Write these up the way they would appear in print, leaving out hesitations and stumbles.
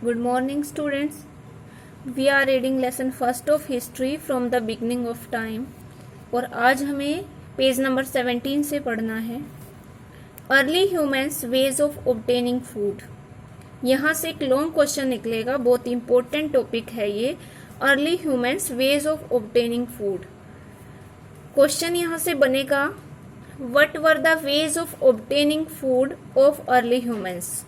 Good morning, students. We are reading lesson first of history from the beginning of time. और आज हमें page number 17 से पढ़ना है. Early humans ways of obtaining food. यहाँ से एक लॉन्ग क्वेश्चन निकलेगा, बहुत इंपॉर्टेंट टॉपिक है ये. Early humans ways of obtaining food. Question यहाँ से बनेगा, what were the ways of obtaining food of early humans.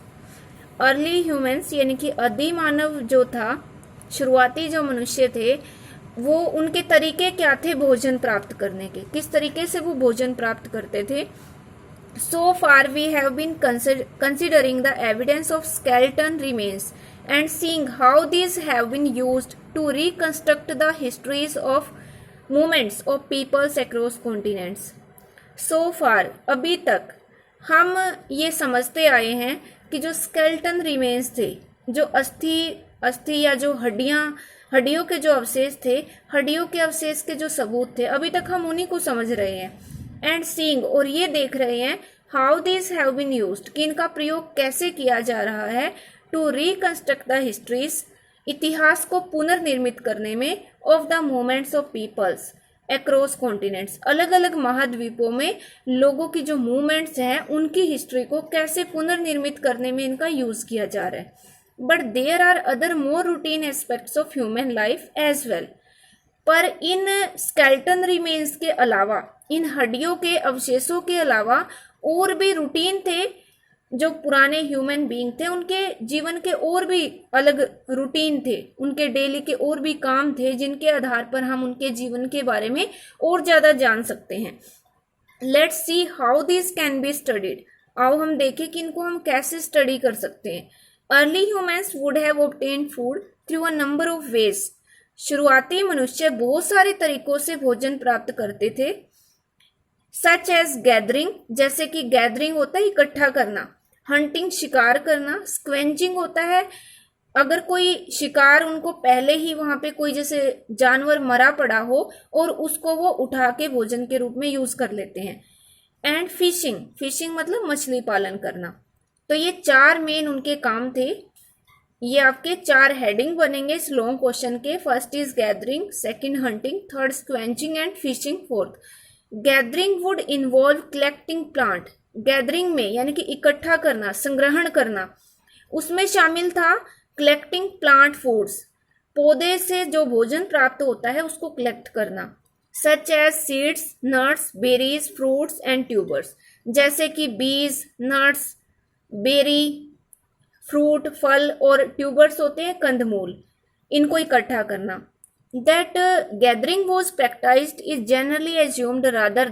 Early humans यानी कि आदि मानव जो था, शुरुआती जो मनुष्य थे, वो उनके तरीके क्या थे भोजन प्राप्त करने के, किस तरीके से वो भोजन प्राप्त करते थे. So far we have been considering the evidence of skeleton remains and seeing how these have been used to reconstruct the histories of movements of peoples across continents. So far अभी तक हम ये समझते आए हैं कि जो स्केलेटन रिमेन्स थे, जो अस्थि या जो हड्डियों के जो अवशेष थे, हड्डियों के अवशेष के जो सबूत थे, अभी तक हम उन्हीं को समझ रहे हैं. एंड सीइंग, और ये देख रहे हैं, how this have been used, कि इनका प्रयोग कैसे किया जा रहा है, टू रिकंस्ट्रक्ट द हिस्ट्रीज, इतिहास को पुनर्निर्मित करने में, of the movements of peoples across continents, अलग अलग महाद्वीपों में लोगों की जो मूवमेंट्स हैं उनकी हिस्ट्री को कैसे पुनर्निर्मित करने में इनका यूज किया जा रहा है. But there are other more routine aspects of human life as well. पर इन स्केलेटन रिमेन्स के अलावा, इन हड्डियों के अवशेषों के अलावा और भी रूटीन थे, जो पुराने ह्यूमन बीइंग थे उनके जीवन के और भी अलग रूटीन थे, उनके डेली के और भी काम थे, जिनके आधार पर हम उनके जीवन के बारे में और ज़्यादा जान सकते हैं. Let's see how this can be studied. आओ हम देखें कि इनको हम कैसे स्टडी कर सकते हैं. Early humans would have obtained food through a number of ways. शुरुआती मनुष्य बहुत सारे तरीकों से भोजन प्राप्त करते थे. सच एज गैदरिंग, जैसे कि गैदरिंग होता है इकट्ठा करना, हंटिंग शिकार करना, स्क्वेंचिंग होता है अगर कोई शिकार उनको पहले ही वहां पे कोई जैसे जानवर मरा पड़ा हो और उसको वो उठा के भोजन के रूप में यूज कर लेते हैं. एंड फिशिंग, फिशिंग मतलब मछली पालन करना. तो ये चार मेन उनके काम थे. ये आपके चार हेडिंग बनेंगे इस लॉन्ग क्वेश्चन के. First is gathering, second hunting, third scavenging and fishing, fourth. Gathering would involve collecting plant. Gathering में यानी कि इकट्ठा करना, संग्रहण करना, उसमें शामिल था कलेक्टिंग प्लांट फूड्स, पौधे से जो भोजन प्राप्त होता है उसको कलेक्ट करना. Such as seeds, nuts, berries, fruits and tubers, जैसे कि बीज, नट्स, बेरी, फ्रूट, फल, और ट्यूबर्स होते हैं कंदमूल, इनको इकट्ठा करना. That gathering was practiced is generally assumed rather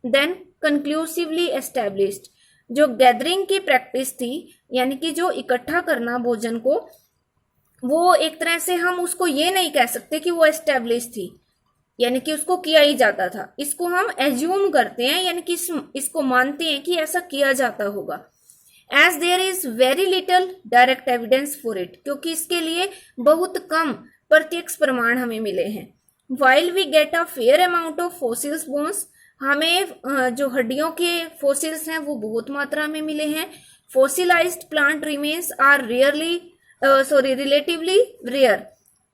than conclusively established. जो गैदरिंग की प्रैक्टिस थी, यानी कि जो इकट्ठा करना भोजन को, वो एक तरह से हम उसको ये नहीं कह सकते कि वो एस्टेब्लिश थी, यानी कि उसको किया ही जाता था. इसको हम एज्यूम करते हैं, यानी कि इसको मानते हैं कि ऐसा किया जाता होगा. As there is very little direct evidence for it, क्योंकि इसके लिए बहुत कम प्रत्यक्ष प्रमाण हमें मिले हैं. While we get a fair amount of fossils bones, हमें जो हड्डियों के फॉसिल्स हैं वो बहुत मात्रा में मिले हैं. Fossilised plant remains are relatively rare.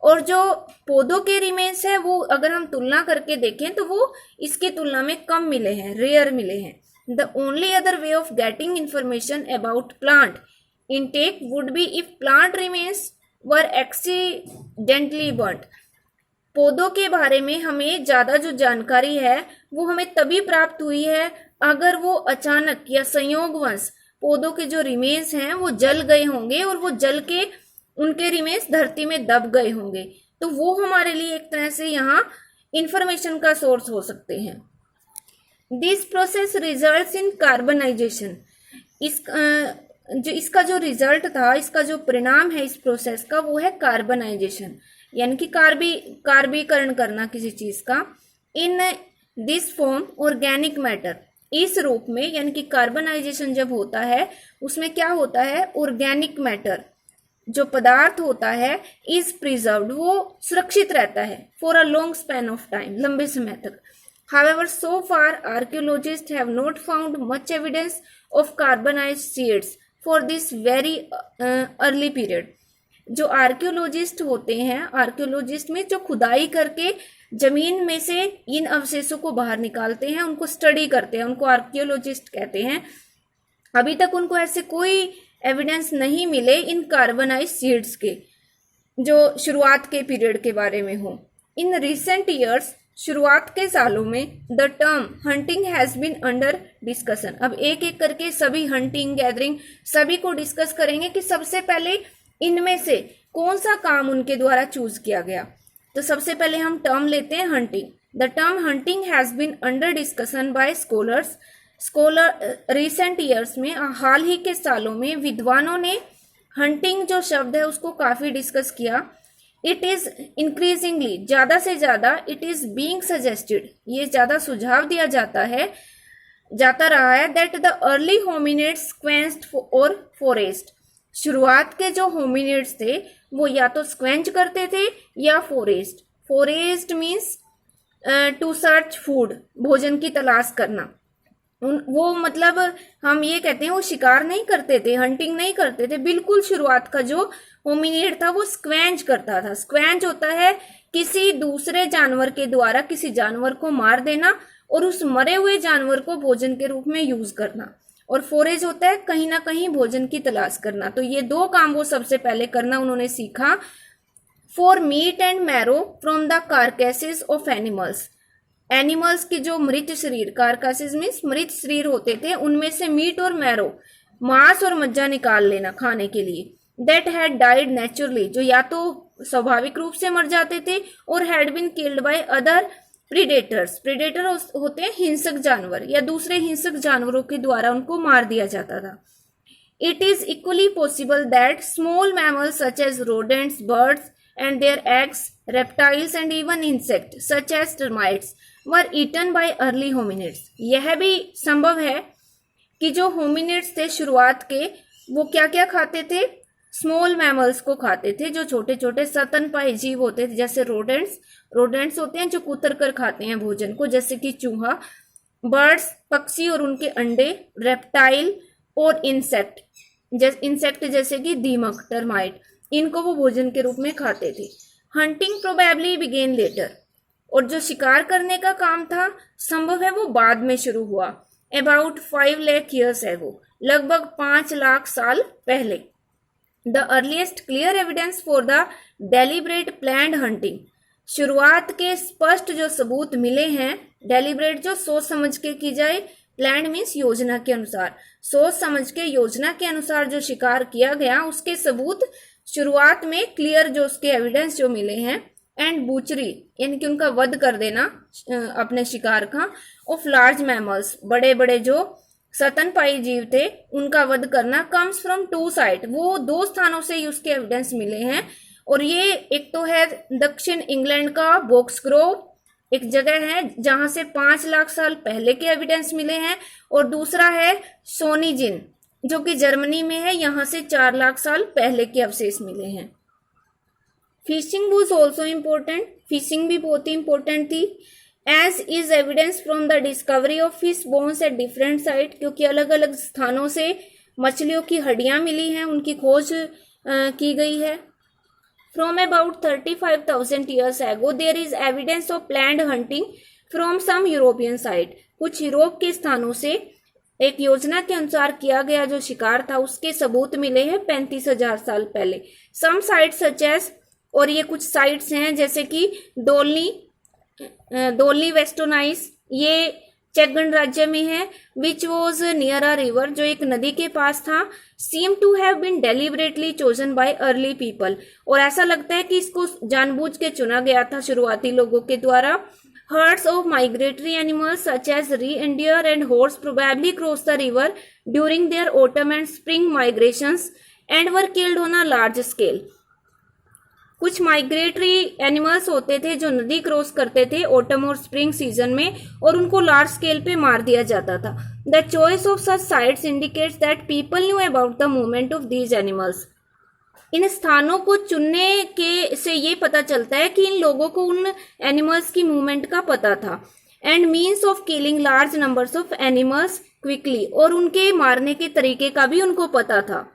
और जो पौधों के रिमेन्स हैं वो अगर हम तुलना करके देखें तो वो इसकी तुलना में कम मिले हैं, रेयर मिले हैं. The only other way of getting information about plant intake would be if plant remains were accidentally burned. पौधों के बारे में हमें ज़्यादा जो जानकारी है वो हमें तभी प्राप्त हुई है अगर वो अचानक या संयोगवश पौधों के जो रिमेन्स हैं वो जल गए होंगे और वो जल के उनके रिमेन्स धरती में दब गए होंगे. तो वो हमारे लिए एक तरह से यहाँ इंफॉर्मेशन का सोर्स हो सकते हैं. This process results in carbonisation. इसका जो रिजल्ट था, इसका जो परिणाम है इस प्रोसेस का, वो है कार्बनाइजेशन, यानी कि कार्बीकरण करना किसी चीज का. In this form organic matter, इस रूप में, यानी कि कार्बनाइजेशन जब होता है उसमें क्या होता है, ऑर्गेनिक मैटर जो पदार्थ होता है इज प्रिजर्व्ड, वो सुरक्षित रहता है for a long span of time, लंबे समय तक. However, so far archaeologists have not found much evidence of carbonized seeds for this very early period. जो आर्कियोलॉजिस्ट होते हैं, आर्कियोलॉजिस्ट में जो खुदाई करके जमीन में से इन अवशेषों को बाहर निकालते हैं, उनको स्टडी करते हैं, उनको आर्कियोलॉजिस्ट कहते हैं। अभी तक उनको ऐसे कोई एविडेंस नहीं मिले इन कार्बनाइज सीड्स के जो शुरुआत के पीरियड के बारे में हो। इन रिसेंट ईयर्स, शुरुआत के सालों में, the term hunting has been under discussion. अब एक एक करके सभी हंटिंग, गैदरिंग सभी को डिस्कस करेंगे कि सबसे पहले इनमें से कौन सा काम उनके द्वारा चूज किया गया। तो सबसे पहले हम टर्म लेते हैं hunting. The term hunting has been under discussion by scholars. Recent years में, हाल ही के सालों में विद्वानों ने हंटिंग जो शब्द है उसको काफी डिस्कस किया। इट इज इंक्रीजिंगली, ज्यादा से ज्यादा, इट इज बीइंग सजेस्टेड, ये ज्यादा सुझाव दिया जाता रहा है दैट द अर्ली होमिनिड्स स्क्वेंच्ड और फोरेस्ट। शुरुआत के जो होमिनिड्स थे वो या तो स्क्वेंच करते थे या forage. Forage means to search food, भोजन की तलाश करना। वो मतलब हम ये कहते हैं वो शिकार नहीं करते थे, हंटिंग नहीं करते थे। बिल्कुल शुरुआत का जो होमिनिड था वो स्क्वेंच करता था। स्क्वेंच होता है किसी दूसरे जानवर के द्वारा किसी जानवर को मार देना और उस मरे हुए जानवर को भोजन के रूप में यूज करना। और फोरेज होता है कहीं ना कहीं भोजन की तलाश करना। तो ये दो काम वो सबसे पहले करना उन्होंने सीखा। For meat and marrow from the carcasses of animals. Animals के जो मृत शरीर, कार्कासेस मीन्स मृत शरीर होते थे, उनमें से मीट और मैरो, मांस और मज्जा निकाल लेना खाने के लिए। दैट हैड डाइड नेचुरली, जो या तो स्वाभाविक रूप से मर जाते थे और had been killed by other predators. Predator होते हैं हिंसक जानवर, या दूसरे हिंसक जानवरों के द्वारा उनको मार दिया जाता था। It is equally possible that small mammals such as rodents, birds and their eggs, reptiles and even insects such as termites were eaten by early hominids। यह भी संभव है कि जो होमिनिड्स थे शुरुआत के, वो क्या क्या खाते थे? स्मॉल मैमल्स को खाते थे, जो छोटे छोटे स्तनपायी जीव होते थे, जैसे रोडेंट्स होते हैं जो कुतर कर खाते हैं भोजन को, जैसे कि चूहा। बर्ड्स, पक्षी और उनके अंडे। रेप्टाइल और इंसेक्ट जैसे कि दीमक, टर्माइट, इनको वो भोजन के रूप में खाते थे। हंटिंग प्रोबेबली बिगेन लेटर, और जो शिकार करने का काम था संभव है वो बाद में शुरू हुआ। अबाउट 5 लाख ईयर्स एगो, लगभग 5 लाख साल पहले। The earliest clear evidence for the deliberate planned hunting. शुरुआत के स्पष्ट जो सबूत मिले हैं, डेलिब्रेट जो सोच समझ के की जाए, प्लान्ड मीन्स योजना के अनुसार, सोच समझ के योजना के अनुसार जो शिकार किया गया उसके सबूत शुरुआत में क्लियर जो उसके एविडेंस जो मिले हैं। एंड बूचरी यानी कि उनका वध कर देना अपने शिकार का। ऑफ लार्ज मैमल्स, बड़े बड़े जो स्तनपायी जीव थे उनका वध करना। कम्स फ्रॉम 2 साइड, वो 2 स्थानों से ही उसके एविडेंस मिले हैं। और ये एक तो है दक्षिण इंग्लैंड का बॉक्सग्रोव, एक जगह है जहां से 5 लाख साल पहले के एविडेंस मिले हैं, और दूसरा है सोनिजिन जो कि जर्मनी में है, यहां से 4 लाख साल पहले के अवशेष मिले हैं। Fishing was also important, fishing भी बहुत ही इंपॉर्टेंट थी। As is evidence from the discovery of fish bones at different site, क्योंकि अलग अलग स्थानों से मछलियों की हड्डियां मिली हैं, उनकी खोज की गई है। From about 35,000 years ago there is evidence of planned hunting from some European site. कुछ यूरोप के स्थानों से एक योजना के अनुसार किया गया जो शिकार था उसके सबूत मिले हैं 35,000 साल पहले। सम साइट्स सच एज, और ये कुछ साइट्स हैं जैसे कि दोलनी वेस्टोनाइस, ये चेक गणराज्य में है। Which was near a river, जो एक नदी के पास था। Seem to have been deliberately chosen by early people, और ऐसा लगता है कि इसको जानबूझ के चुना गया था शुरुआती लोगों के द्वारा। Herds of migratory animals such as reindeer and horse probably crossed the river during their autumn and spring migrations and were killed on a large scale। कुछ माइग्रेटरी एनिमल्स होते थे जो नदी क्रॉस करते थे ऑटम और स्प्रिंग सीजन में, और उनको लार्ज स्केल पे मार दिया जाता था। The choice of such sites indicates that people knew about the movement of these animals. इन स्थानों को चुनने के से ये पता चलता है कि इन लोगों को उन एनिमल्स की मूवमेंट का पता था। And means of killing large numbers of animals quickly, और उनके मारने के तरीके का भी उनको पता था।